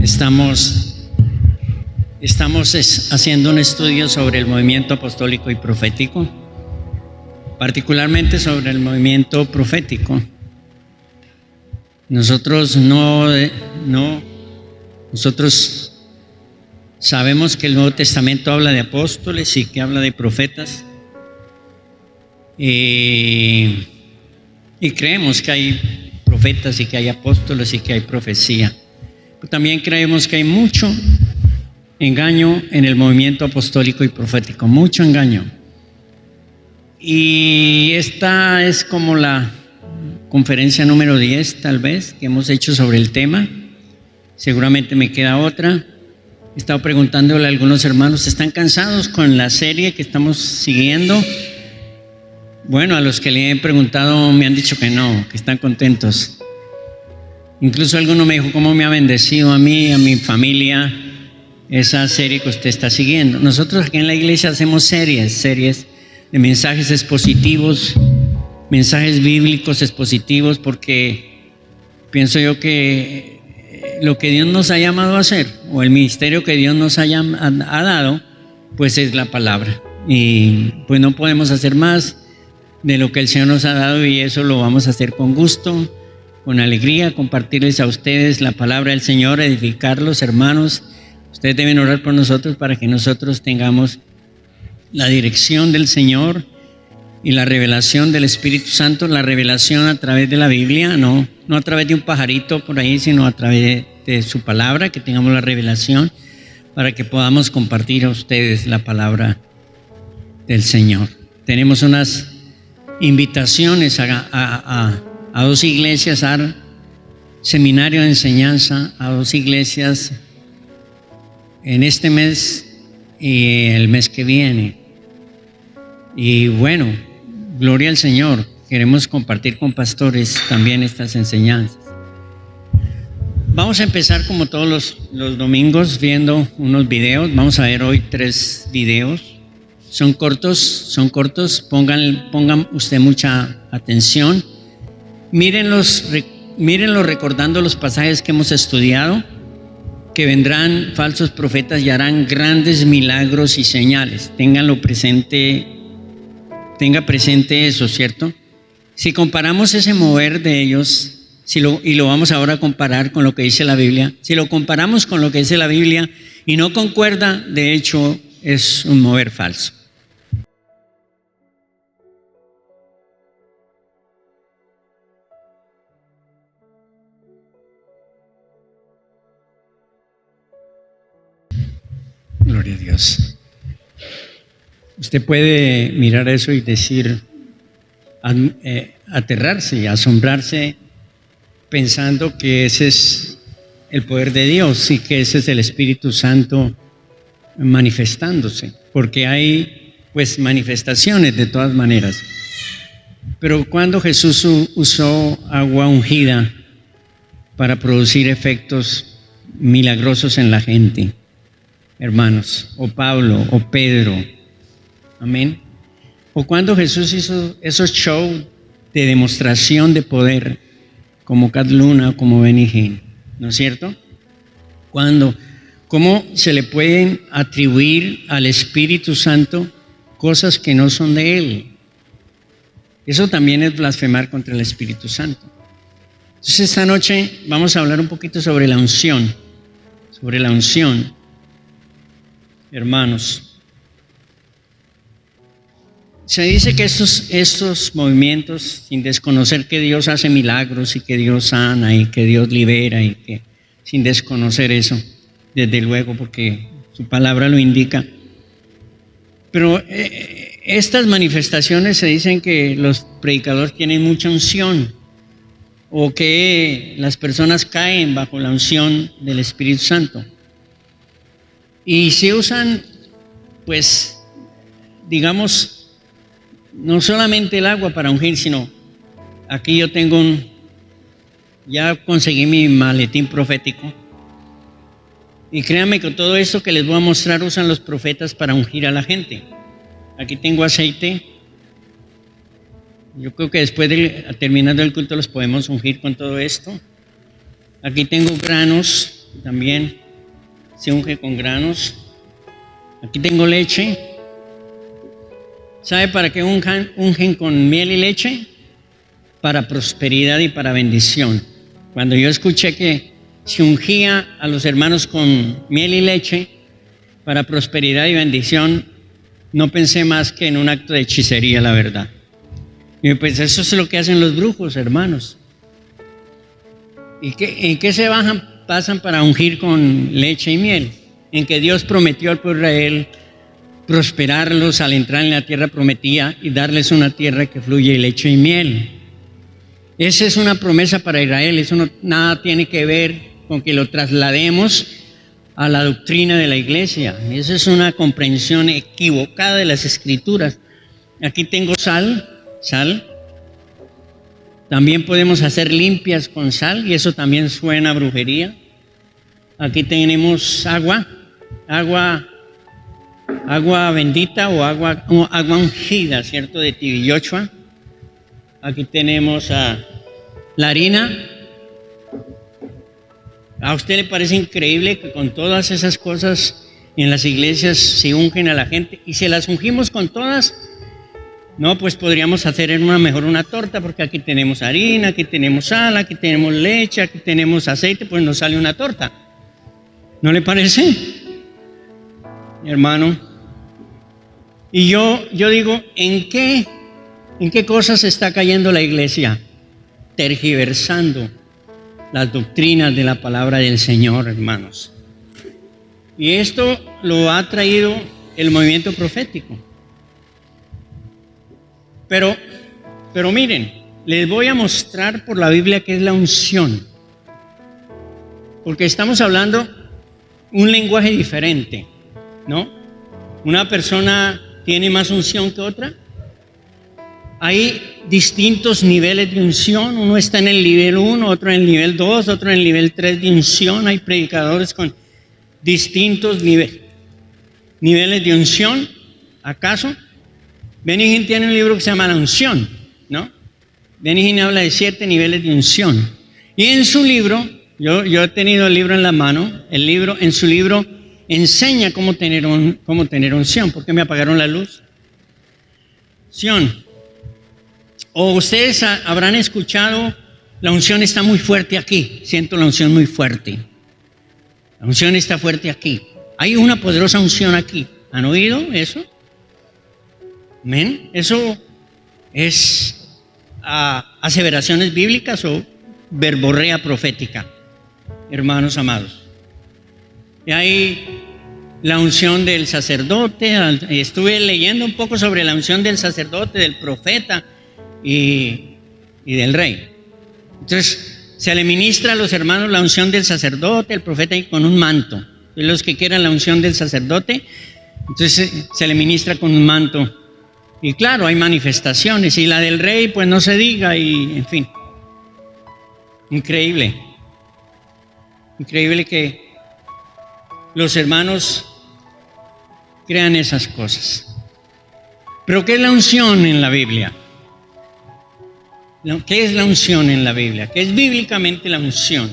Estamos haciendo un estudio sobre el movimiento apostólico y profético, particularmente sobre el movimiento profético. Nosotros sabemos que el Nuevo Testamento habla de apóstoles y que habla de profetas, y creemos que hay profetas y que hay apóstoles y que hay profecía. Pero también creemos que hay mucho engaño en el movimiento apostólico y profético, mucho engaño. Y esta es como la conferencia número 10, tal vez, que hemos hecho sobre el tema. Seguramente me queda otra. He estado preguntándole a algunos hermanos, ¿están cansados con la serie que estamos siguiendo? Bueno, a los que le he preguntado me han dicho que no, que están contentos. Incluso alguno me dijo cómo me ha bendecido a mí, a mi familia, esa serie que usted está siguiendo. Nosotros aquí en la iglesia hacemos series de mensajes expositivos, mensajes bíblicos expositivos, porque pienso yo que lo que Dios nos ha llamado a hacer, o el ministerio que Dios nos ha dado, pues es la palabra. Y pues no podemos hacer más de lo que el Señor nos ha dado, y eso lo vamos a hacer con gusto, con alegría, compartirles a ustedes la palabra del Señor, edificarlos, hermanos. Ustedes deben orar por nosotros para que nosotros tengamos la dirección del Señor y la revelación del Espíritu Santo, la revelación a través de la Biblia, no a través de un pajarito por ahí, sino a través de su palabra, que tengamos la revelación para que podamos compartir a ustedes la palabra del Señor. Tenemos unas invitaciones a dos iglesias, a seminario de enseñanza, a dos iglesias en este mes y el mes que viene. Y bueno, gloria al Señor. Queremos compartir con pastores también estas enseñanzas. Vamos a empezar como todos los domingos viendo unos videos. Vamos a ver hoy 3 videos. Son cortos. Pongan usted mucha atención. Mírenlos recordando los pasajes que hemos estudiado, que vendrán falsos profetas y harán grandes milagros y señales. Tenga presente eso, ¿cierto? Si comparamos ese mover de ellos, y lo vamos ahora a comparar con lo que dice la Biblia, si lo comparamos con lo que dice la Biblia y no concuerda, de hecho es un mover falso. Gloria a Dios. Usted puede mirar eso y decir, aterrarse y asombrarse, pensando que ese es el poder de Dios y que ese es el Espíritu Santo manifestándose, porque hay pues manifestaciones de todas maneras. Pero cuando Jesús usó agua ungida para producir efectos milagrosos en la gente, hermanos, o Pablo, o Pedro, amén, o cuando Jesús hizo esos shows de demostración de poder, como Cat Luna, como Benny Hinn, ¿no es cierto? ¿Cómo se le pueden atribuir al Espíritu Santo cosas que no son de Él? Eso también es blasfemar contra el Espíritu Santo. Entonces esta noche vamos a hablar un poquito sobre la unción, hermanos. Se dice que estos movimientos, sin desconocer que Dios hace milagros y que Dios sana y que Dios libera, y que sin desconocer eso, desde luego, porque su palabra lo indica. Pero estas manifestaciones se dicen que los predicadores tienen mucha unción, o que las personas caen bajo la unción del Espíritu Santo. Y se usan, pues, digamos, no solamente el agua para ungir, sino aquí yo tengo ya conseguí mi maletín profético, y créanme que todo esto que les voy a mostrar usan los profetas para ungir a la gente. Aquí tengo aceite. Yo creo que después terminando el culto los podemos ungir con todo esto. Aquí tengo granos también se unge con granos. Aquí tengo leche. ¿Sabe para qué ungen con miel y leche? Para prosperidad y para bendición. Cuando yo escuché que se ungía a los hermanos con miel y leche para prosperidad y bendición, no pensé más que en un acto de hechicería, la verdad. Y pues eso es lo que hacen los brujos, hermanos. ¿Y en qué se pasan para ungir con leche y miel? En que Dios prometió al pueblo de Israel prosperarlos al entrar en la tierra prometida y darles una tierra que fluye leche y miel. Esa es una promesa para Israel. Eso nada tiene que ver con que lo traslademos a la doctrina de la iglesia. Esa es una comprensión equivocada de las escrituras. Aquí tengo sal. También podemos hacer limpias con sal y eso también suena a brujería. Aquí tenemos agua bendita o agua ungida, ¿cierto? De Tibillochua. Aquí tenemos la harina. ¿A usted le parece increíble que con todas esas cosas en las iglesias se ungen a la gente y se las ungimos con todas? No, pues podríamos hacer mejor una torta, porque aquí tenemos harina, aquí tenemos sal, aquí tenemos leche, aquí tenemos aceite, pues nos sale una torta. ¿No le parece, hermano? Y yo digo, ¿en qué cosas está cayendo la iglesia? Tergiversando las doctrinas de la palabra del Señor, hermanos. Y esto lo ha traído el movimiento profético. Pero miren, les voy a mostrar por la Biblia qué es la unción. Porque estamos hablando un lenguaje diferente, ¿no? Una persona tiene más unción que otra. Hay distintos niveles de unción. Uno está en el nivel 1, otro en el nivel 2, otro en el nivel 3 de unción. Hay predicadores con distintos niveles de unción. ¿Acaso? Benny Hinn tiene un libro que se llama La Unción, ¿no? Benny Hinn habla de 7 niveles de unción. Y en su libro, yo he tenido el libro en la mano, en su libro enseña cómo tener unción. ¿Por qué me apagaron la luz? Unción. O ustedes habrán escuchado, la unción está muy fuerte aquí. Siento la unción muy fuerte. La unción está fuerte aquí. Hay una poderosa unción aquí. ¿Han oído eso? ¿Amén? Eso es aseveraciones bíblicas o verborrea profética, hermanos amados. Y hay la unción del sacerdote. Estuve leyendo un poco sobre la unción del sacerdote, del profeta y del rey. Entonces se le ministra a los hermanos la unción del sacerdote, el profeta, y con un manto. Y los que quieran la unción del sacerdote, entonces se le ministra con un manto. Y claro, hay manifestaciones, y la del rey pues no se diga, y en fin. Increíble que los hermanos crean esas cosas. Pero ¿qué es la unción en la Biblia? ¿Qué es la unción en la Biblia? ¿Qué es bíblicamente la unción?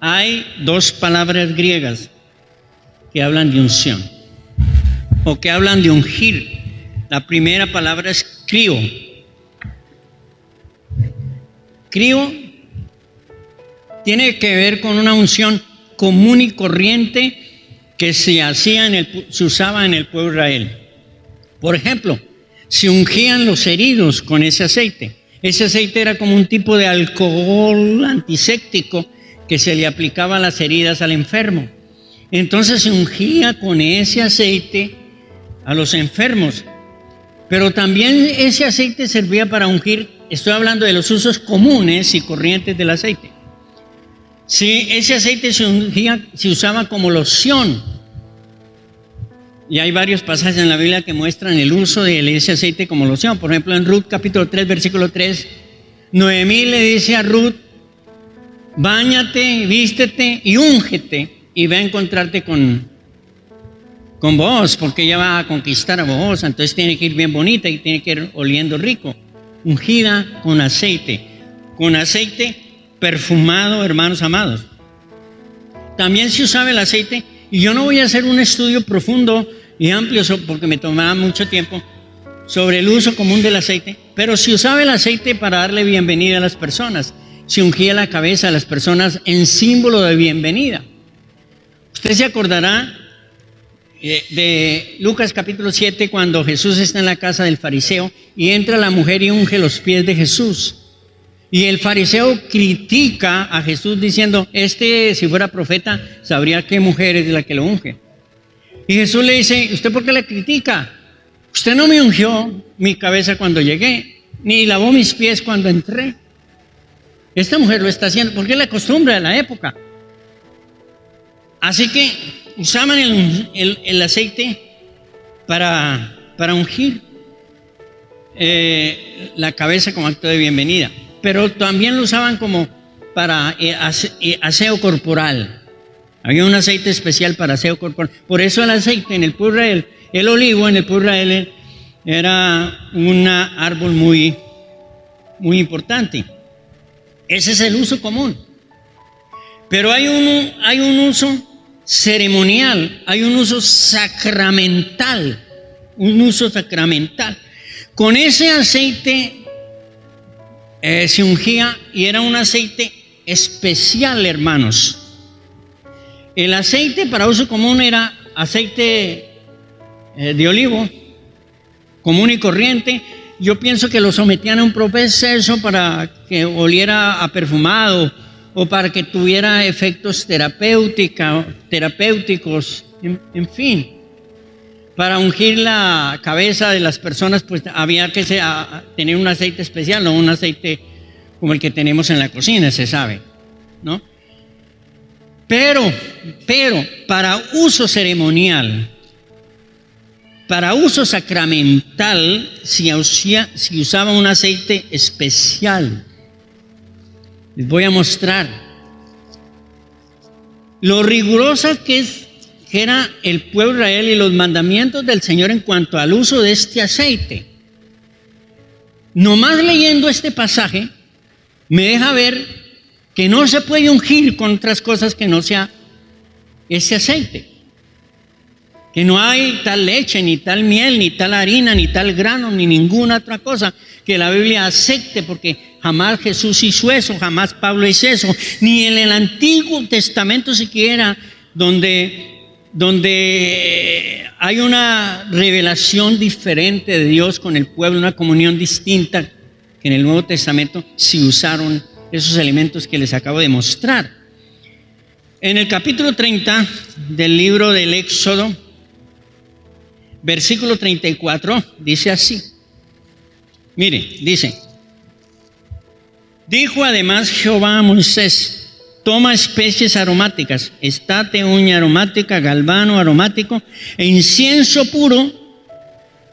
Hay 2 palabras griegas que hablan de unción, o que hablan de ungir. La primera palabra es crío. Crío tiene que ver con una unción común y corriente que se usaba en el pueblo de Israel. Por ejemplo, se ungían los heridos con ese aceite. Ese aceite era como un tipo de alcohol antiséptico que se le aplicaba a las heridas al enfermo. Entonces se ungía con ese aceite a los enfermos. Pero también ese aceite servía para ungir. Estoy hablando de los usos comunes y corrientes del aceite. Sí, ese aceite se usaba como loción. Y hay varios pasajes en la Biblia que muestran el uso de ese aceite como loción. Por ejemplo, en Ruth capítulo 3, versículo 3, Noemí le dice a Ruth: báñate, vístete y úngete, y ve a encontrarte con Booz, porque ella va a conquistar a Booz. Entonces tiene que ir bien bonita y tiene que ir oliendo rico. Ungida con aceite perfumado, hermanos amados. también se usaba el aceite, y yo no voy a hacer un estudio profundo y amplio porque me tomaba mucho tiempo sobre el uso común del aceite, pero se usaba el aceite para darle bienvenida a las personas. Se ungía la cabeza a las personas en símbolo de bienvenida. Usted se acordará de Lucas capítulo 7, cuando Jesús está en la casa del fariseo y entra la mujer y unge los pies de Jesús. Y el fariseo critica a Jesús diciendo, si fuera profeta, sabría qué mujer es la que lo unge. Y Jesús le dice, ¿usted por qué le critica? Usted no me ungió mi cabeza cuando llegué, ni lavó mis pies cuando entré. Esta mujer lo está haciendo porque es la costumbre de la época. Así que usaban el aceite para ungir la cabeza como acto de bienvenida. Pero también lo usaban como para aseo corporal. Había un aceite especial para aseo corporal. Por eso el aceite en el pueblo de Israel, el olivo en el pueblo de Israel era un árbol muy, muy importante. Ese es el uso común. Pero hay un uso ceremonial, hay un uso sacramental. Con ese aceite se ungía, y era un aceite especial, hermanos. El aceite para uso común era aceite de olivo, común y corriente. Yo pienso que lo sometían a un proceso para que oliera a perfumado o para que tuviera efectos terapéuticos, en fin. Para ungir la cabeza de las personas, pues había que tener un aceite especial, no un aceite como el que tenemos en la cocina, se sabe, ¿no? Pero para uso ceremonial, para uso sacramental, se usaba un aceite especial. Les voy a mostrar lo rigurosa que era el pueblo de Israel y los mandamientos del Señor en cuanto al uso de este aceite. Nomás leyendo este pasaje me deja ver que no se puede ungir con otras cosas que no sea ese aceite. Que no hay tal leche, ni tal miel, ni tal harina, ni tal grano, ni ninguna otra cosa que la Biblia acepte, porque jamás Jesús hizo eso, jamás Pablo hizo eso, ni en el Antiguo Testamento siquiera, donde hay una revelación diferente de Dios con el pueblo, una comunión distinta, que en el Nuevo Testamento se usaron esos elementos que les acabo de mostrar. En el capítulo 30 del libro del Éxodo, versículo 34, dice así. Mire, dice: dijo además Jehová a Moisés: toma especies aromáticas, estate, uña aromática, galvano aromático e incienso puro,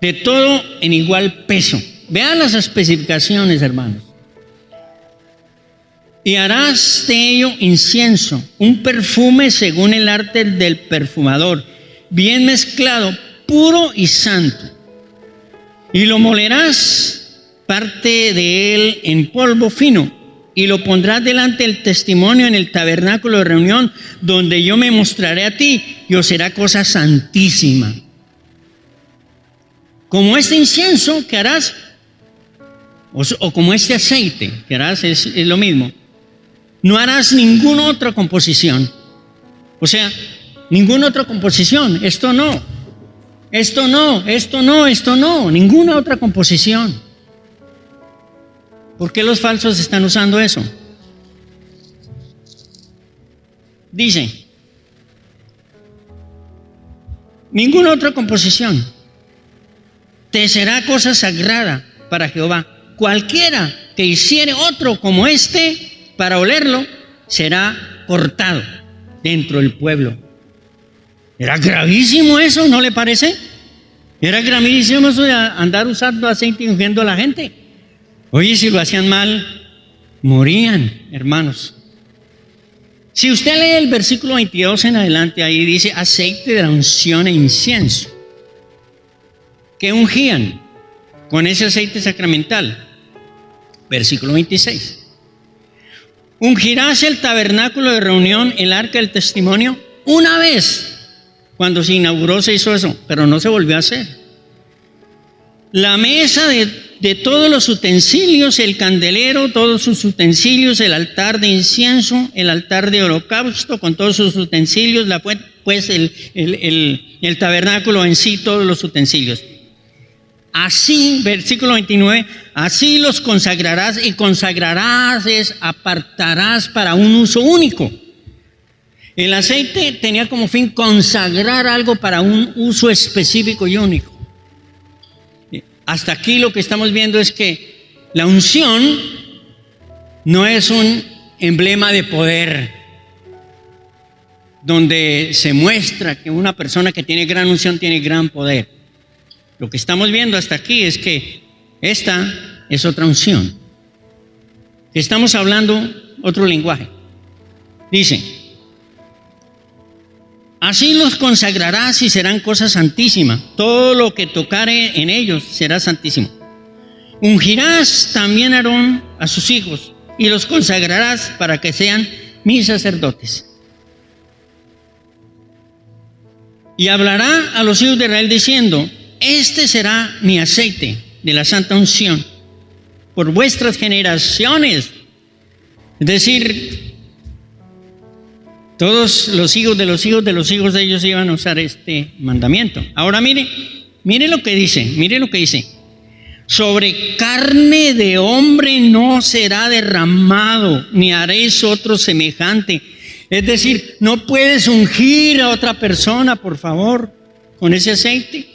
de todo en igual peso. Vean las especificaciones, hermanos. Y harás de ello incienso, un perfume según el arte del perfumador, bien mezclado, puro y santo. Y lo molerás parte de él en polvo fino, y lo pondrás delante del testimonio en el tabernáculo de reunión, donde yo me mostraré a ti, y os será cosa santísima. Como este incienso que harás, o como este aceite que harás, es lo mismo. No harás ninguna otra composición. O sea, ninguna otra composición. Esto no, ninguna otra composición. ¿Por qué los falsos están usando eso? Dice, ninguna otra composición. Te será cosa sagrada para Jehová. Cualquiera que hiciere otro como este, para olerlo, será cortado dentro del pueblo. Era gravísimo eso, ¿no le parece? Era gravísimo eso de andar usando aceite y ungiendo a la gente. Oye, si lo hacían mal, morían, hermanos. Si usted lee el versículo 22 en adelante, ahí dice aceite de la unción e incienso. ¿Qué ungían con ese aceite sacramental? Versículo 26. Ungirás el tabernáculo de reunión, el arca del testimonio. Una vez, cuando se inauguró, se hizo eso, pero no se volvió a hacer. La mesa de todos los utensilios, el candelero, todos sus utensilios, el altar de incienso, el altar de holocausto con todos sus utensilios, pues el tabernáculo en sí, todos los utensilios. Así, versículo 29, así los consagrarás, y consagrarás es apartarás para un uso único. El aceite tenía como fin consagrar algo para un uso específico y único. Hasta aquí lo que estamos viendo es que la unción no es un emblema de poder, donde se muestra que una persona que tiene gran unción tiene gran poder. Lo que estamos viendo hasta aquí es que esta es otra unción. Estamos hablando otro lenguaje. Dice, así los consagrarás y serán cosas santísimas. Todo lo que tocare en ellos será santísimo. Ungirás también a Aarón a sus hijos y los consagrarás para que sean mis sacerdotes. Y hablará a los hijos de Israel diciendo, este será mi aceite de la santa unción por vuestras generaciones. Es decir, todos los hijos de los hijos de los hijos de ellos iban a usar este mandamiento. Ahora mire lo que dice. Sobre carne de hombre no será derramado, ni haréis otro semejante. Es decir, no puedes ungir a otra persona, por favor, con ese aceite.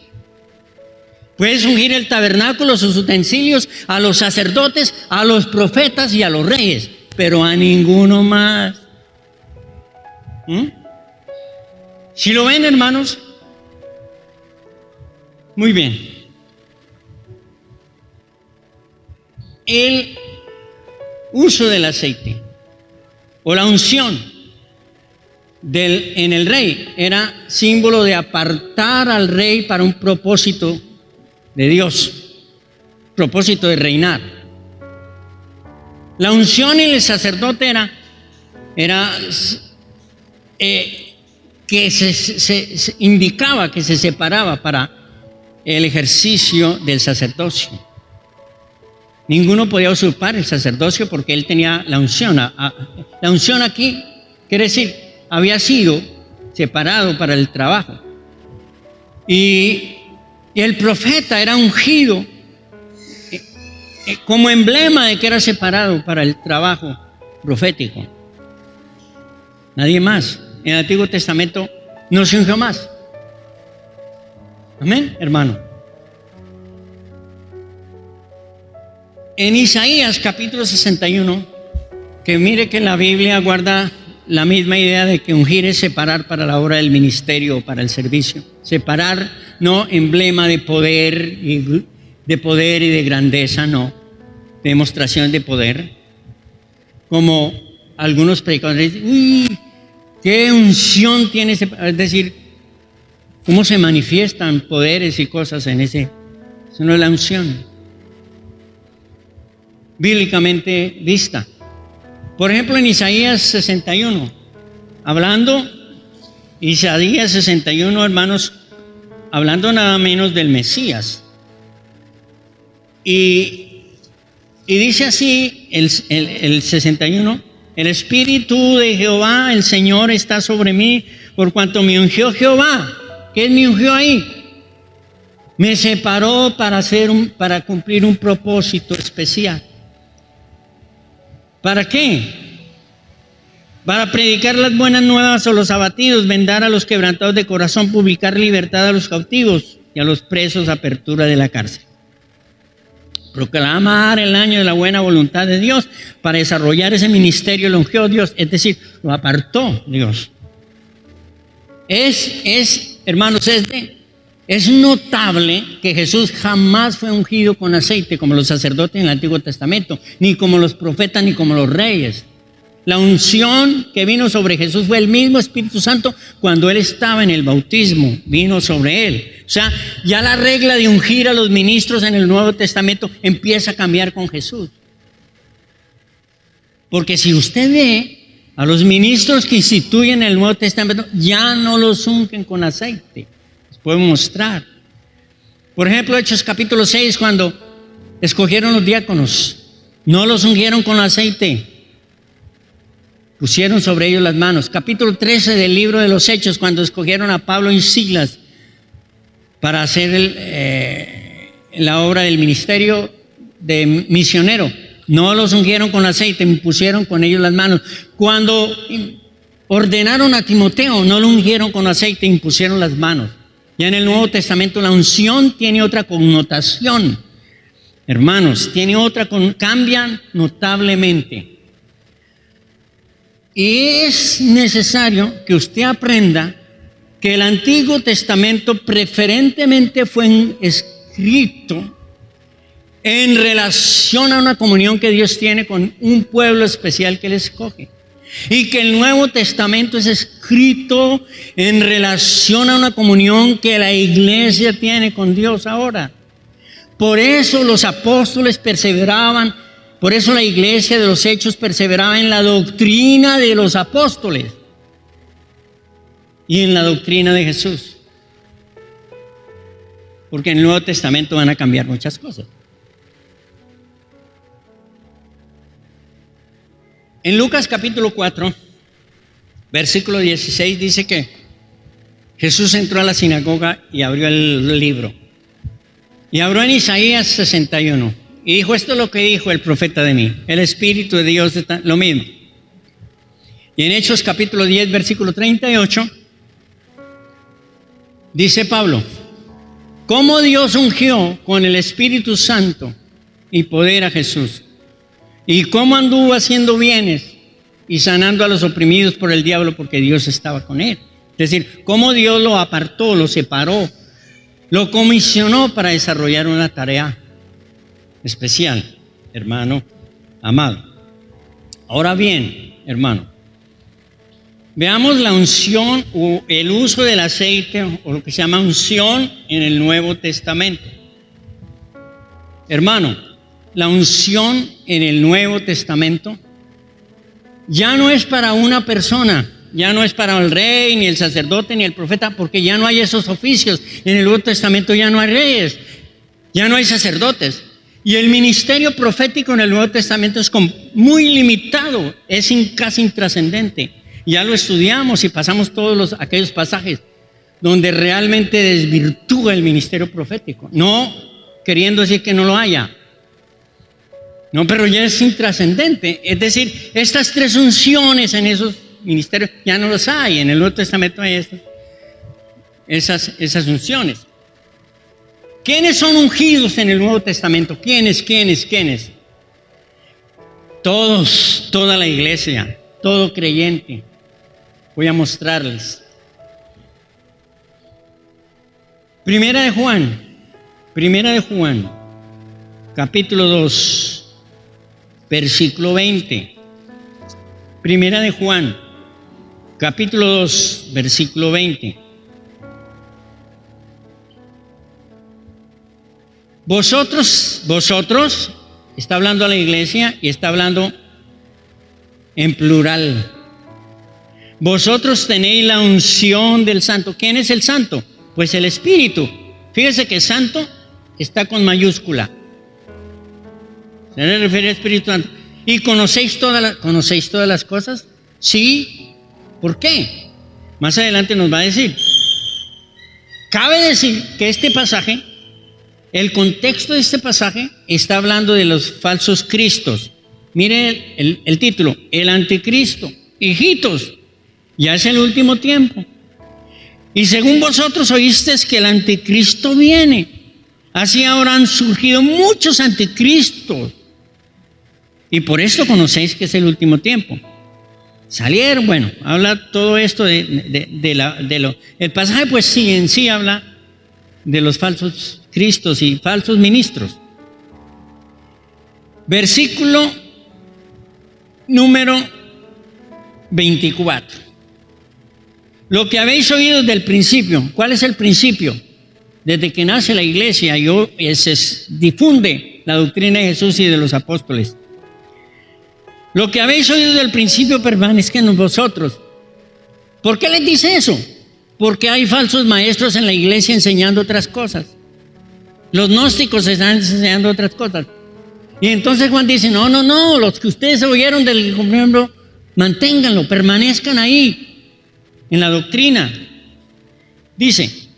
Puedes ungir el tabernáculo, sus utensilios, a los sacerdotes, a los profetas y a los reyes, pero a ninguno más. ¿Sí lo ven, hermanos? Muy bien. El uso del aceite o la unción en el rey era símbolo de apartar al rey para un propósito de Dios, propósito de reinar. La unción y el sacerdote era que se indicaba que se separaba para el ejercicio del sacerdocio. Ninguno podía usurpar el sacerdocio porque él tenía la unción. La unción aquí quiere decir, había sido separado para el trabajo. Y el profeta era ungido como emblema de que era separado para el trabajo profético. Nadie más. En el Antiguo Testamento no se ungió más. Amén, hermano. En Isaías capítulo 61, que mire que la Biblia guarda la misma idea de que ungir es separar para la obra del ministerio o para el servicio. Separar, no emblema de poder y de grandeza, no. Demostración de poder. Como algunos predicadores dicen, uy, qué unción tiene ese, es decir, cómo se manifiestan poderes y cosas en ese. Eso no es la unción bíblicamente vista. Por ejemplo, en Isaías 61, Isaías 61, hermanos, hablando nada menos del Mesías. Y dice así el 61, el Espíritu de Jehová, el Señor, está sobre mí, por cuanto me ungió Jehová. ¿Qué me ungió ahí? Me separó para cumplir un propósito especial. ¿Para qué? Para predicar las buenas nuevas a los abatidos, vendar a los quebrantados de corazón, publicar libertad a los cautivos y a los presos, apertura de la cárcel. Proclamar el año de la buena voluntad de Dios. Para desarrollar ese ministerio lo ungió Dios, es decir, lo apartó Dios. Hermanos, es notable que Jesús jamás fue ungido con aceite como los sacerdotes en el Antiguo Testamento, ni como los profetas, ni como los reyes. La unción que vino sobre Jesús fue el mismo Espíritu Santo cuando Él estaba en el bautismo, vino sobre Él. O sea, ya la regla de ungir a los ministros en el Nuevo Testamento empieza a cambiar con Jesús. Porque si usted ve a los ministros que instituyen el Nuevo Testamento, ya no los ungen con aceite. Les puedo mostrar. Por ejemplo, Hechos capítulo 6, cuando escogieron los diáconos, no los ungieron con aceite, pusieron sobre ellos las manos. Capítulo 13 del libro de los Hechos, cuando escogieron a Pablo y Silas para hacer la obra del ministerio de misionero, no los ungieron con aceite, pusieron con ellos las manos. Cuando ordenaron a Timoteo, no lo ungieron con aceite, impusieron las manos. Ya en el Nuevo Testamento la unción tiene otra connotación. Hermanos, cambian notablemente. Y es necesario que usted aprenda que el Antiguo Testamento preferentemente fue escrito en relación a una comunión que Dios tiene con un pueblo especial que Él escoge. Y que el Nuevo Testamento es escrito en relación a una comunión que la iglesia tiene con Dios ahora. Por eso los apóstoles perseveraban, por eso la iglesia de los Hechos perseveraba en la doctrina de los apóstoles y en la doctrina de Jesús. Porque en el Nuevo Testamento van a cambiar muchas cosas. En Lucas capítulo 4, versículo 16 dice que Jesús entró a la sinagoga y abrió el libro. Y habló en Isaías 61. Y dijo, esto es lo que dijo el profeta de mí. El Espíritu de Dios está lo mismo. Y en Hechos capítulo 10, versículo 38, dice Pablo, cómo Dios ungió con el Espíritu Santo y poder a Jesús. Y cómo anduvo haciendo bienes y sanando a los oprimidos por el diablo, porque Dios estaba con él. Es decir, cómo Dios lo apartó, lo separó, lo comisionó para desarrollar una tarea especial, hermano amado. Ahora bien, hermano, veamos la unción o el uso del aceite o lo que se llama unción en el Nuevo Testamento. Hermano, la unción en el Nuevo Testamento ya no es para una persona, ya no es para el rey, ni el sacerdote, ni el profeta, porque ya no hay esos oficios. En el Nuevo Testamento ya no hay reyes, ya no hay sacerdotes. Y el ministerio profético en el Nuevo Testamento es muy limitado, es casi intrascendente. Ya lo estudiamos y pasamos todos aquellos pasajes donde realmente desvirtúa el ministerio profético. No queriendo decir que no lo haya. No, pero ya es intrascendente. Es decir, estas tres unciones en esos ministerios ya no los hay. En el Nuevo Testamento hay esas unciones. ¿Quiénes son ungidos en el Nuevo Testamento? ¿Quiénes? Todos, toda la iglesia, todo creyente. Voy a mostrarles. Primera de Juan, capítulo 2. Versículo 20. Primera de Juan, capítulo 2, versículo 20. Vosotros, está hablando a la iglesia y está hablando en plural. Vosotros tenéis la unción del Santo. ¿Quién es el Santo? Pues el Espíritu. Fíjese que Santo está con mayúscula. Se le refiere al Espíritu Santo. ¿Y conocéis todas las cosas? Sí. ¿Por qué? Más adelante nos va a decir. Cabe decir que este pasaje, el contexto de este pasaje, está hablando de los falsos cristos. Mire el título, el anticristo. Hijitos, ya es el último tiempo. Y según vosotros oísteis que el anticristo viene. Así ahora han surgido muchos anticristos. Y por esto conocéis que es el último tiempo. Salieron, bueno, habla todo esto el pasaje, pues sí, en sí habla de los falsos cristos y falsos ministros. Versículo número 24. Lo que habéis oído desde el principio. ¿Cuál es el principio? Desde que nace la iglesia y se difunde la doctrina de Jesús y de los apóstoles. Lo que habéis oído desde el principio permanezca en vosotros. ¿Por qué les dice eso? Porque hay falsos maestros en la iglesia enseñando otras cosas. Los gnósticos están enseñando otras cosas. Y entonces Juan dice, no, los que ustedes oyeron del miembro, manténganlo, permanezcan ahí, en la doctrina. Dice,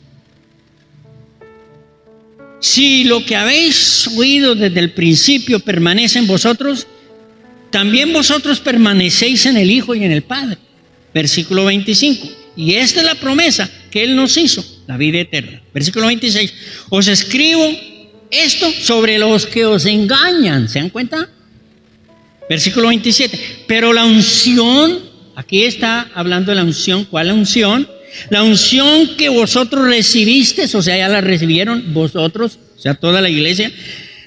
si lo que habéis oído desde el principio permanece en vosotros, también vosotros permanecéis en el Hijo y en el Padre. Versículo 25. Y esta es la promesa que Él nos hizo, la vida eterna. Versículo 26. Os escribo esto sobre los que os engañan. ¿Se dan cuenta? Versículo 27. Pero la unción, aquí está hablando de la unción. ¿Cuál la unción? La unción que vosotros recibisteis, o sea, ya la recibieron vosotros, o sea, toda la iglesia,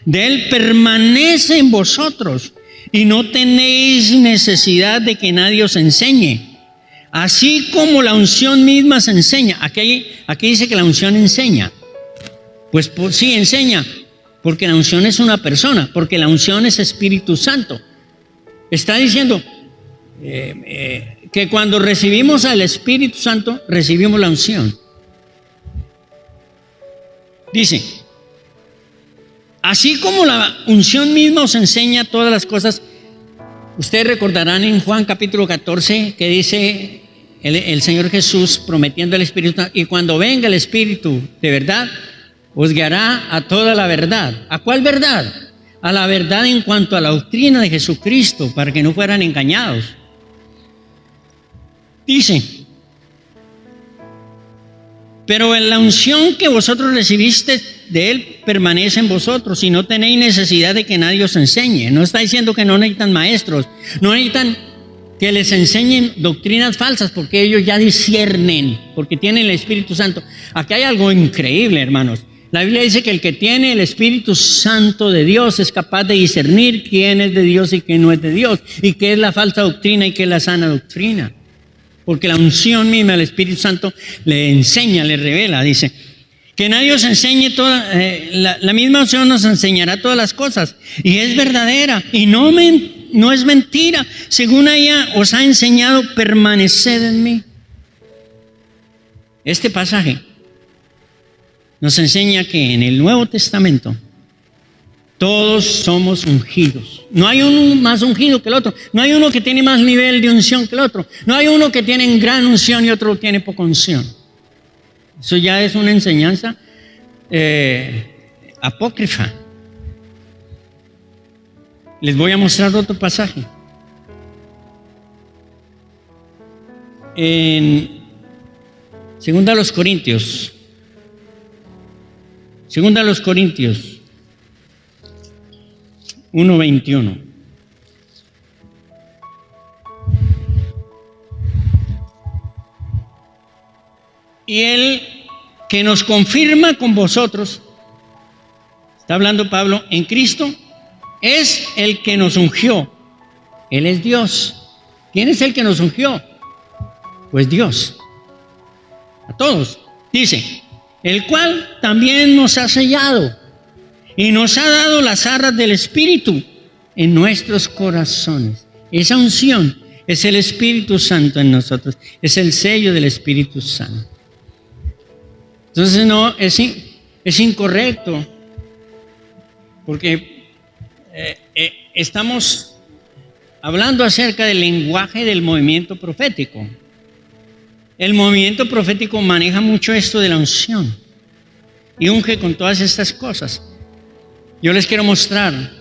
de Él permanece en vosotros y no tenéis necesidad de que nadie os enseñe. Así como la unción misma se enseña. Aquí dice que la unción enseña. Pues sí, enseña, porque la unción es una persona, porque la unción es Espíritu Santo. Está diciendo que cuando recibimos al Espíritu Santo, recibimos la unción. Dice, así como la unción misma os enseña todas las cosas. Ustedes recordarán en Juan capítulo 14 que dice el Señor Jesús prometiendo el Espíritu, y cuando venga el Espíritu de verdad, os guiará a toda la verdad. ¿A cuál verdad? A la verdad en cuanto a la doctrina de Jesucristo, para que no fueran engañados. Dice, pero en la unción que vosotros recibiste de Él permanece en vosotros y no tenéis necesidad de que nadie os enseñe. No está diciendo que no necesitan maestros, no necesitan que les enseñen doctrinas falsas, porque ellos ya disciernen, porque tienen el Espíritu Santo. Aquí hay algo increíble, hermanos. La Biblia dice que el que tiene el Espíritu Santo de Dios es capaz de discernir quién es de Dios y quién no es de Dios, y qué es la falsa doctrina y qué es la sana doctrina. Porque la unción misma del Espíritu Santo le enseña, le revela, dice, que nadie os enseñe la misma unción nos enseñará todas las cosas, y es verdadera, y no es mentira. Según ella os ha enseñado, permaneced en mí. Este pasaje nos enseña que en el Nuevo Testamento todos somos ungidos. No hay uno más ungido que el otro. No hay uno que tiene más nivel de unción que el otro. No hay uno que tiene gran unción y otro tiene poca unción. Eso ya es una enseñanza apócrifa. Les voy a mostrar otro pasaje. En 2 Corintios. 2 Corintios 1:21. Y Él que nos confirma con vosotros, está hablando Pablo, en Cristo, es el que nos ungió. Él es Dios. ¿Quién es el que nos ungió? Pues Dios. A todos. Dice, el cual también nos ha sellado y nos ha dado las arras del Espíritu en nuestros corazones. Esa unción es el Espíritu Santo en nosotros. Es el sello del Espíritu Santo. Entonces no, es incorrecto, porque estamos hablando acerca del lenguaje del movimiento profético. El movimiento profético maneja mucho esto de la unción y unge con todas estas cosas. Yo les quiero mostrar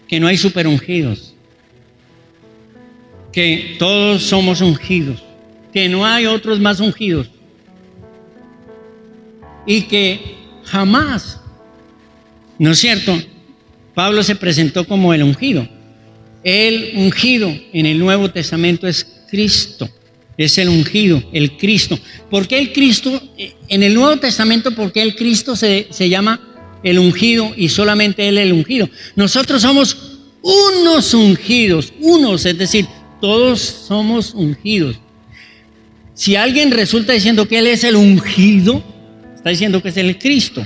que no hay superungidos, que todos somos ungidos, que no hay otros más ungidos y que jamás, ¿no es cierto? Pablo se presentó como el ungido. El ungido en el Nuevo Testamento es Cristo. Es el ungido, el Cristo. ¿Por qué el Cristo? En el Nuevo Testamento, ¿por qué el Cristo se llama el ungido y solamente Él el ungido? Nosotros somos unos ungidos, es decir, todos somos ungidos. Si alguien resulta diciendo que Él es el ungido, está diciendo que es el Cristo.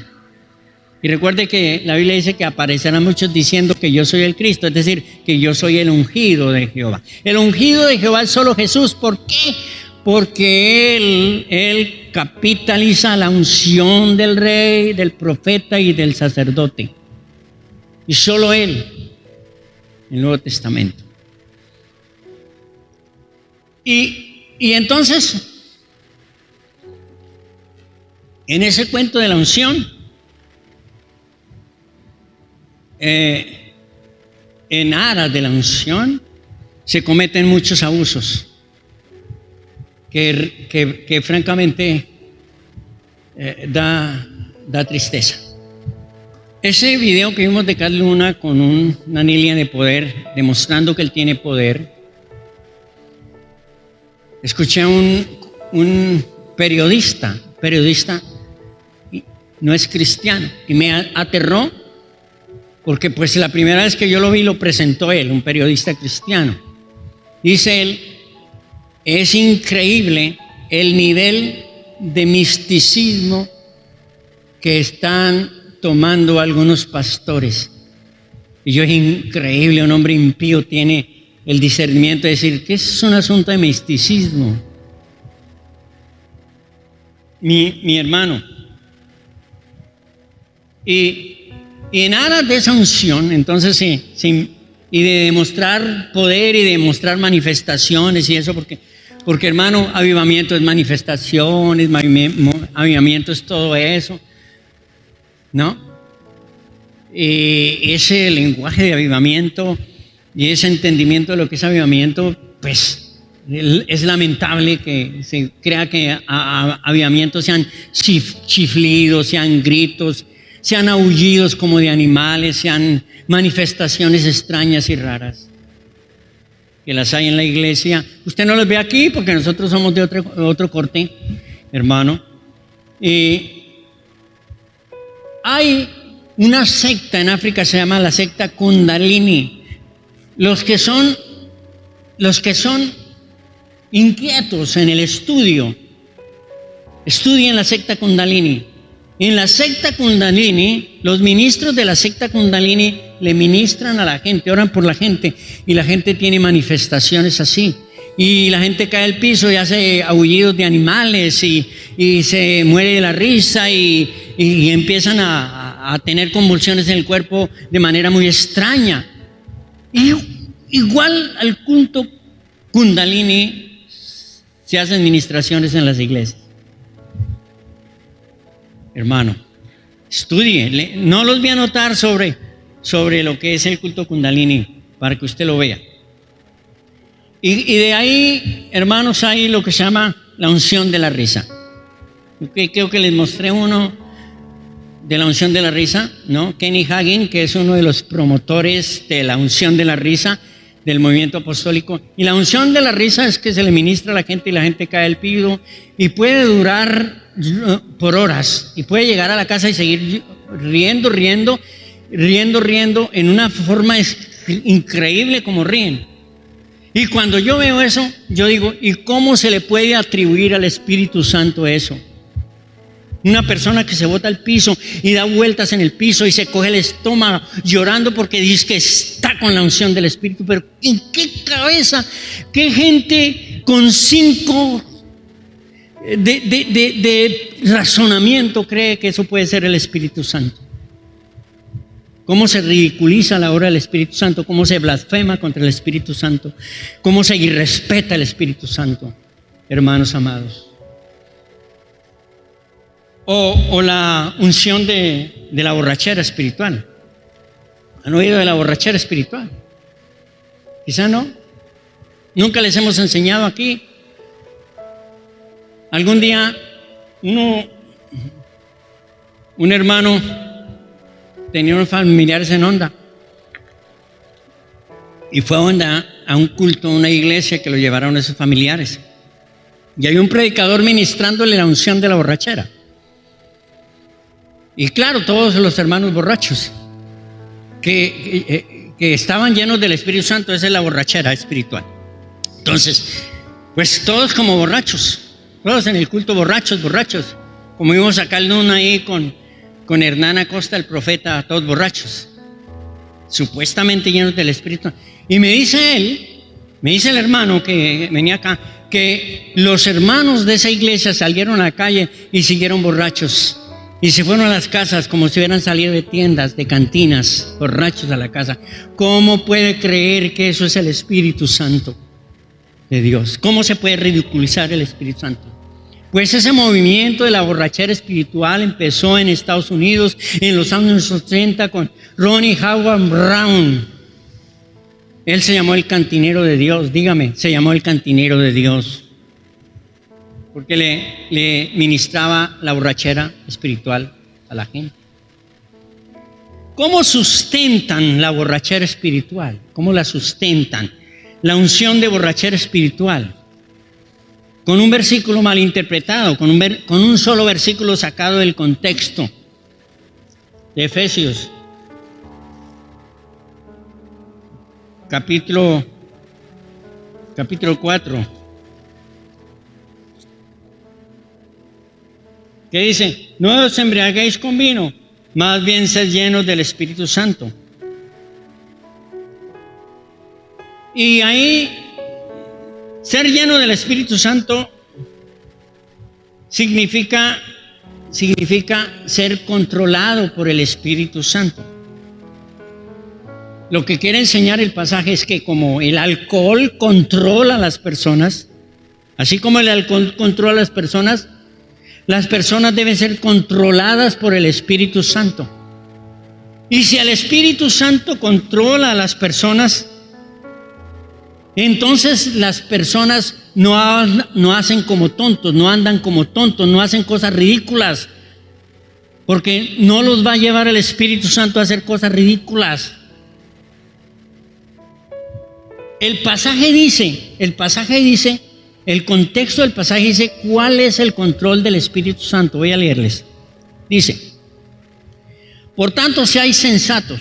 Y recuerde que la Biblia dice que aparecerán muchos diciendo que yo soy el Cristo, es decir, que yo soy el ungido de Jehová. El ungido de Jehová es solo Jesús. ¿Por qué? Porque Él capitaliza la unción del rey, del profeta y del sacerdote. Y solo Él, en el Nuevo Testamento. Y entonces, en ese cuento de la unción, en aras de la unción, se cometen muchos abusos que francamente da tristeza. Ese video que vimos de Carl Luna con una línea de poder, demostrando que él tiene poder, escuché a un periodista no es cristiano, y me aterró porque pues la primera vez que yo lo vi lo presentó él, un periodista cristiano. Dice él, es increíble el nivel de misticismo que están tomando algunos pastores. Y yo, es increíble, un hombre impío tiene el discernimiento de decir que es un asunto de misticismo. Mi hermano. Y en aras de esa unción, entonces sí, y de demostrar poder y de demostrar manifestaciones y eso, porque hermano, avivamiento es manifestaciones, avivamiento es todo eso, ¿no? Y ese lenguaje de avivamiento y ese entendimiento de lo que es avivamiento, pues es lamentable que se crea que avivamientos sean chiflidos, sean gritos, sean aullidos como de animales, sean manifestaciones extrañas y raras. Que las hay en la iglesia. Usted no las ve aquí porque nosotros somos de otro corte, hermano. Hay una secta en África, se llama la secta Kundalini. Los que son inquietos en el estudio, estudien la secta Kundalini. En la secta Kundalini, los ministros de la secta Kundalini le ministran a la gente, oran por la gente, y la gente tiene manifestaciones así. Y la gente cae al piso y hace aullidos de animales y se muere de la risa y empiezan a tener convulsiones en el cuerpo de manera muy extraña. Y igual al culto Kundalini se hacen ministraciones en las iglesias. Hermano, estudie, no los voy a anotar sobre lo que es el culto Kundalini para que usted lo vea. Y de ahí, hermanos, hay lo que se llama la unción de la risa. Creo que les mostré uno de la unción de la risa, ¿no? Kenny Hagin, que es uno de los promotores de la unción de la risa del movimiento apostólico. Y la unción de la risa es que se le ministra a la gente y la gente cae al piso y puede durar por horas y puede llegar a la casa y seguir riendo en una forma increíble como ríen. Y cuando yo veo eso, yo digo, ¿y cómo se le puede atribuir al Espíritu Santo eso? Una persona que se bota al piso y da vueltas en el piso y se coge el estómago llorando porque dice que está con la unción del Espíritu. Pero ¿en qué cabeza, qué gente con 5 de razonamiento cree que eso puede ser el Espíritu Santo? Cómo se ridiculiza la obra del Espíritu Santo, cómo se blasfema contra el Espíritu Santo, cómo se irrespeta el Espíritu Santo, hermanos amados. O la unción de la borrachera espiritual. ¿Han oído de la borrachera espiritual? Quizá no. Nunca les hemos enseñado aquí. Algún día un hermano tenía unos familiares en Honda y fue a Honda a un culto, a una iglesia que lo llevaron a sus familiares, y había un predicador ministrándole la unción de la borrachera. Y claro, todos los hermanos borrachos que estaban llenos del Espíritu Santo, esa es la borrachera espiritual. Entonces, pues todos como borrachos, todos en el culto borrachos, como vimos acá el Luna ahí con con Hernán Acosta, el profeta, todos borrachos, supuestamente llenos del Espíritu. Y me dice el hermano que venía acá, que los hermanos de esa iglesia salieron a la calle y siguieron borrachos. Y se fueron a las casas como si hubieran salido de tiendas, de cantinas, borrachos a la casa. ¿Cómo puede creer que eso es el Espíritu Santo de Dios? ¿Cómo se puede ridiculizar el Espíritu Santo? Pues ese movimiento de la borrachera espiritual empezó en Estados Unidos en los años 80 con Ronnie Howard Brown. Él se llamó el cantinero de Dios, dígame, se llamó el cantinero de Dios, porque le ministraba la borrachera espiritual a la gente. ¿Cómo sustentan la borrachera espiritual? ¿Cómo la sustentan? La unción de borrachera espiritual. Con un versículo mal interpretado, con un solo versículo sacado del contexto de Efesios. Capítulo 4. ¿Qué dice? No os embriaguéis con vino, más bien sed llenos del Espíritu Santo. Y ahí, ser lleno del Espíritu Santo significa ser controlado por el Espíritu Santo. Lo que quiere enseñar el pasaje es que como el alcohol controla a las personas, así como el alcohol controla a las personas deben ser controladas por el Espíritu Santo. Y si el Espíritu Santo controla a las personas, entonces las personas no hacen como tontos, no andan como tontos, no hacen cosas ridículas, porque no los va a llevar el Espíritu Santo a hacer cosas ridículas. El contexto del pasaje dice cuál es el control del Espíritu Santo. Voy a leerles. Dice: por tanto, seáis sensatos,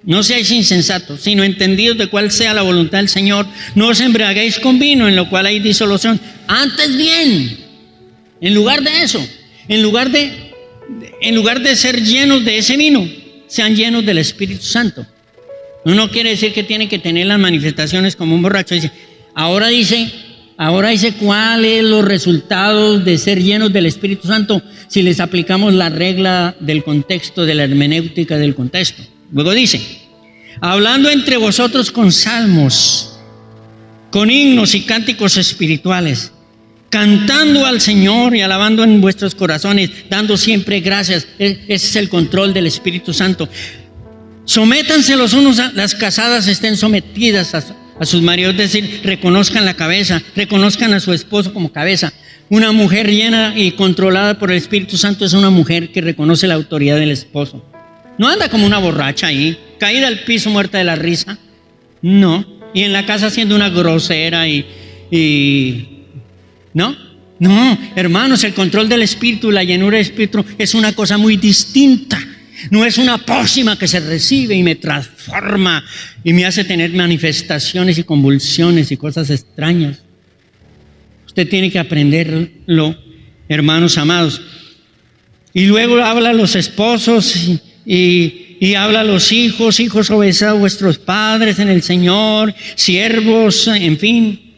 no seáis insensatos, sino entendidos de cuál sea la voluntad del Señor. No os embriaguéis con vino, en lo cual hay disolución. Antes bien, en lugar de eso, en lugar de ser llenos de ese vino, sean llenos del Espíritu Santo. No quiere decir que tiene que tener las manifestaciones como un borracho. Ahora dice cuáles los resultados de ser llenos del Espíritu Santo si les aplicamos la regla del contexto, de la hermenéutica del contexto. Luego dice: hablando entre vosotros con salmos, con himnos y cánticos espirituales, cantando al Señor y alabando en vuestros corazones, dando siempre gracias. Ese es el control del Espíritu Santo. Sométanse los unos las casadas estén sometidas a sus maridos, es decir, reconozcan la cabeza, reconozcan a su esposo como cabeza. Una mujer llena y controlada por el Espíritu Santo es una mujer que reconoce la autoridad del esposo. No anda como una borracha ahí, caída al piso, muerta de la risa. No, y en la casa siendo una grosera No, hermanos, el control del Espíritu, la llenura del Espíritu es una cosa muy distinta. No es una pócima que se recibe y me transforma y me hace tener manifestaciones y convulsiones y cosas extrañas. Usted tiene que aprenderlo, hermanos amados. Y luego habla a los esposos y habla a los hijos: hijos, obedeced a vuestros padres en el Señor, siervos, en fin.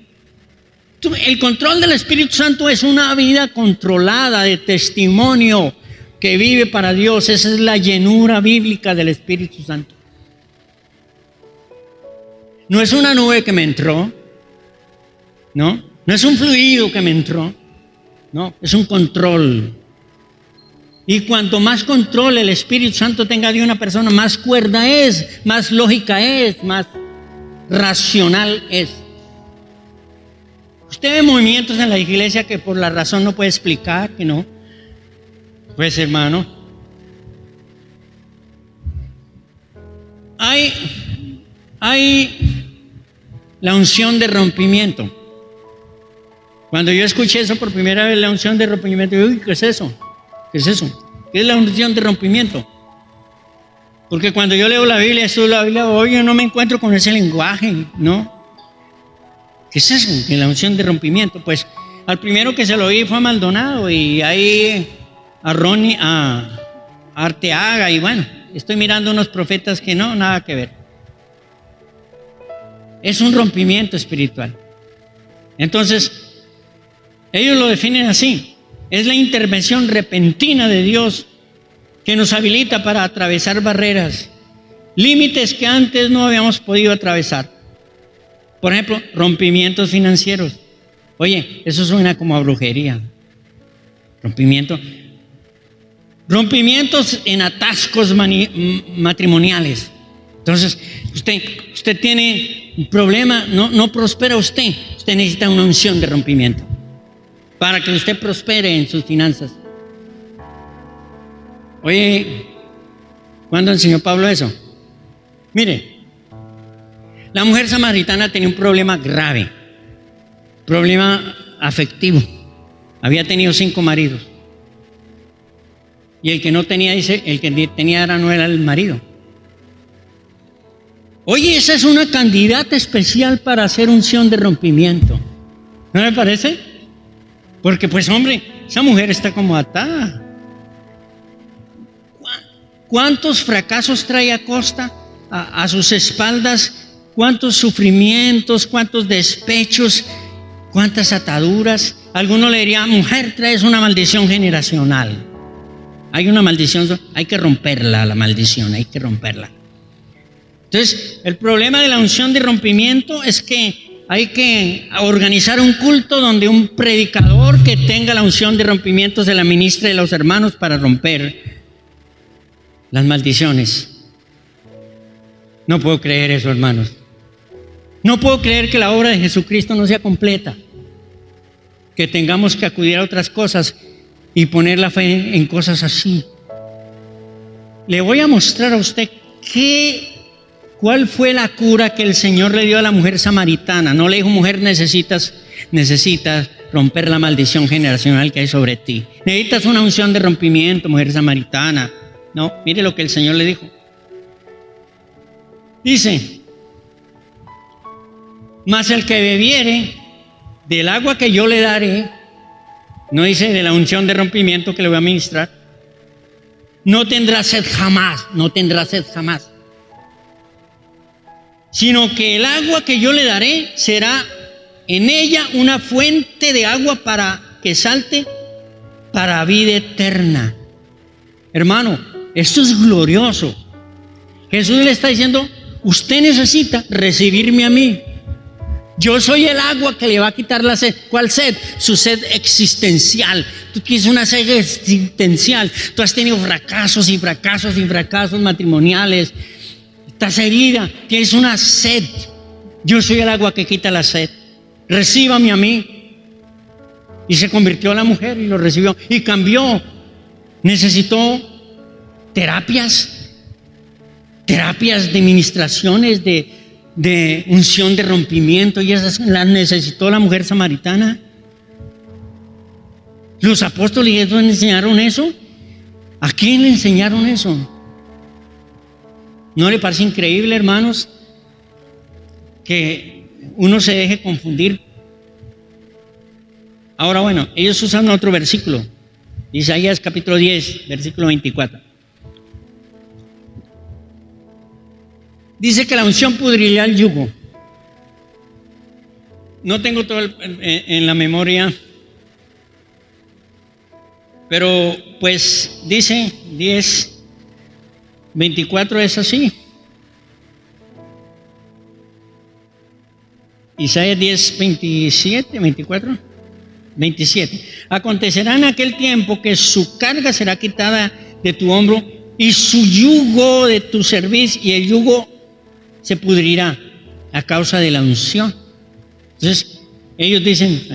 El control del Espíritu Santo es una vida controlada de testimonio que vive para Dios. Esa es la llenura bíblica del Espíritu Santo. No es una nube que me entró, no es un fluido que me entró, no, es un control. Y cuanto más control el Espíritu Santo tenga de una persona, más cuerda es, más lógica es, más racional es. Usted ve movimientos en la iglesia que por la razón no puede explicar, que no. Pues hermano, hay la unción de rompimiento. Cuando yo escuché eso por primera vez, la unción de rompimiento, yo dije: ¿qué es eso? ¿Qué es eso? ¿Qué es la unción de rompimiento? Porque cuando yo leo la Biblia, estudio la Biblia, hoy yo no me encuentro con ese lenguaje, ¿no? ¿Qué es eso? ¿Qué es la unción de rompimiento? Pues al primero que se lo oí fue a Maldonado, y ahí a Ronnie Arteaga, y bueno, estoy mirando unos profetas que no, nada que ver. Es un rompimiento espiritual. Entonces, ellos lo definen así: es la intervención repentina de Dios que nos habilita para atravesar barreras, límites que antes no habíamos podido atravesar. Por ejemplo, rompimientos financieros. Oye, eso suena como a brujería. Rompimientos en atascos matrimoniales. Entonces, usted tiene un problema, no prospera usted necesita una unción de rompimiento para que usted prospere en sus finanzas. Oye, ¿cuándo enseñó Pablo eso? Mire, la mujer samaritana tenía un problema grave, problema afectivo. Había tenido 5 maridos. Y el que no tenía, dice, el que tenía no era el marido. Oye, esa es una candidata especial para hacer unción de rompimiento. ¿No le parece? Porque pues hombre, esa mujer está como atada. ¿Cuántos fracasos trae a costa a sus espaldas? ¿Cuántos sufrimientos? ¿Cuántos despechos? ¿Cuántas ataduras? Alguno le diría: mujer, traes una maldición generacional. Hay una maldición, hay que romperla, la maldición, hay que romperla. Entonces, el problema de la unción de rompimiento es que hay que organizar un culto donde un predicador que tenga la unción de rompimiento se la ministre a los hermanos para romper las maldiciones. No puedo creer eso, hermanos. No puedo creer que la obra de Jesucristo no sea completa, que tengamos que acudir a otras cosas y poner la fe en cosas así. Le voy a mostrar a usted cuál fue la cura que el Señor le dio a la mujer samaritana. No le dijo: mujer, necesitas romper la maldición generacional que hay sobre ti. Necesitas una unción de rompimiento, mujer samaritana. No, mire lo que el Señor le dijo. Dice: mas el que bebiere del agua que yo le daré, no dice de la unción de rompimiento que le voy a ministrar, no tendrá sed jamás, sino que el agua que yo le daré será en ella una fuente de agua para que salte para vida eterna. Hermano, esto es glorioso. Jesús le está diciendo: usted necesita recibirme a mí. Yo soy el agua que le va a quitar la sed. ¿Cuál sed? Su sed existencial. Tú tienes una sed existencial. Tú has tenido fracasos matrimoniales. Estás herida. Tienes una sed. Yo soy el agua que quita la sed. Recíbame a mí. Y se convirtió a la mujer y lo recibió. Y cambió. Necesitó terapias de ministraciones, de unción de rompimiento, y esas las necesitó la mujer samaritana. Los apóstoles le enseñaron eso. ¿A quién le enseñaron eso? ¿No le parece increíble, hermanos, que uno se deje confundir? Ahora, bueno, ellos usan otro versículo, Isaías capítulo 10, versículo 24. Dice que la unción pudrirá el yugo. No tengo todo en la memoria, pero pues dice 10, 24 es así. Isaías 10, 27, 24, 27. Acontecerá en aquel tiempo que su carga será quitada de tu hombro y su yugo de tu cerviz, y el yugo se pudrirá a causa de la unción. Entonces, ellos dicen: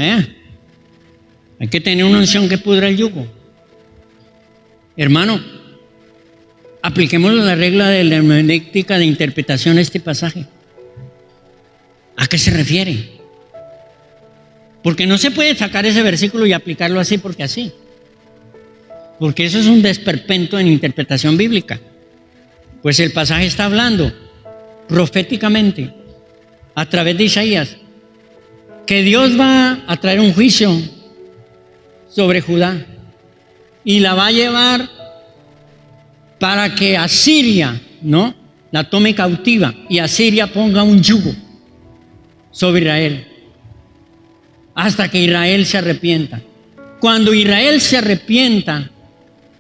hay que tener una unción que pudra el yugo. Hermano, apliquemos la regla de la hermenéutica de interpretación a este pasaje. ¿A qué se refiere? Porque no se puede sacar ese versículo y aplicarlo así porque así. Porque eso es un desperpento en interpretación bíblica. Pues el pasaje está hablando proféticamente a través de Isaías que Dios va a traer un juicio sobre Judá y la va a llevar para que Asiria, ¿no?, la tome cautiva y Asiria ponga un yugo sobre Israel hasta que Israel se arrepienta. Cuando Israel se arrepienta,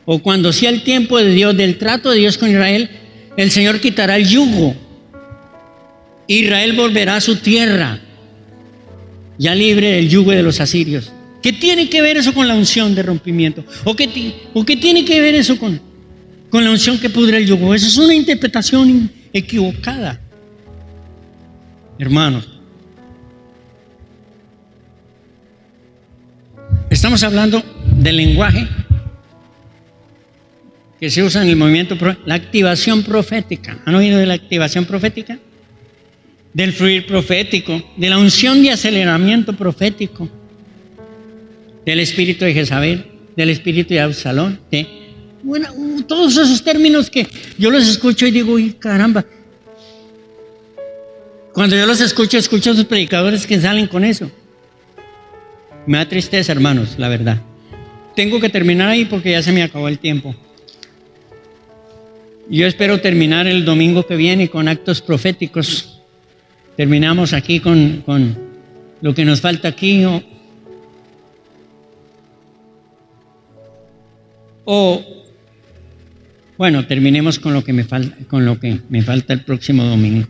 o cuando sea el tiempo de Dios, del trato de Dios con Israel, el Señor quitará el yugo. Israel volverá a su tierra, ya libre del yugo de los asirios. ¿Qué tiene que ver eso con la unción de rompimiento? ¿O qué tiene que ver eso con la unción que pudre el yugo? Eso es una interpretación equivocada, hermanos. Estamos hablando del lenguaje que se usa en el movimiento, la activación profética. ¿Han oído de la activación profética? Del fluir profético, de la unción de aceleramiento profético, del espíritu de Jezabel, del espíritu de Absalón, bueno, todos esos términos que yo los escucho y digo, uy, caramba. Cuando yo los escucho a sus predicadores que salen con eso. Me da tristeza, hermanos, la verdad. Tengo que terminar ahí porque ya se me acabó el tiempo. Yo espero terminar el domingo que viene con actos proféticos. Terminamos aquí con lo que nos falta aquí. Bueno, terminemos con lo que me falta el próximo domingo.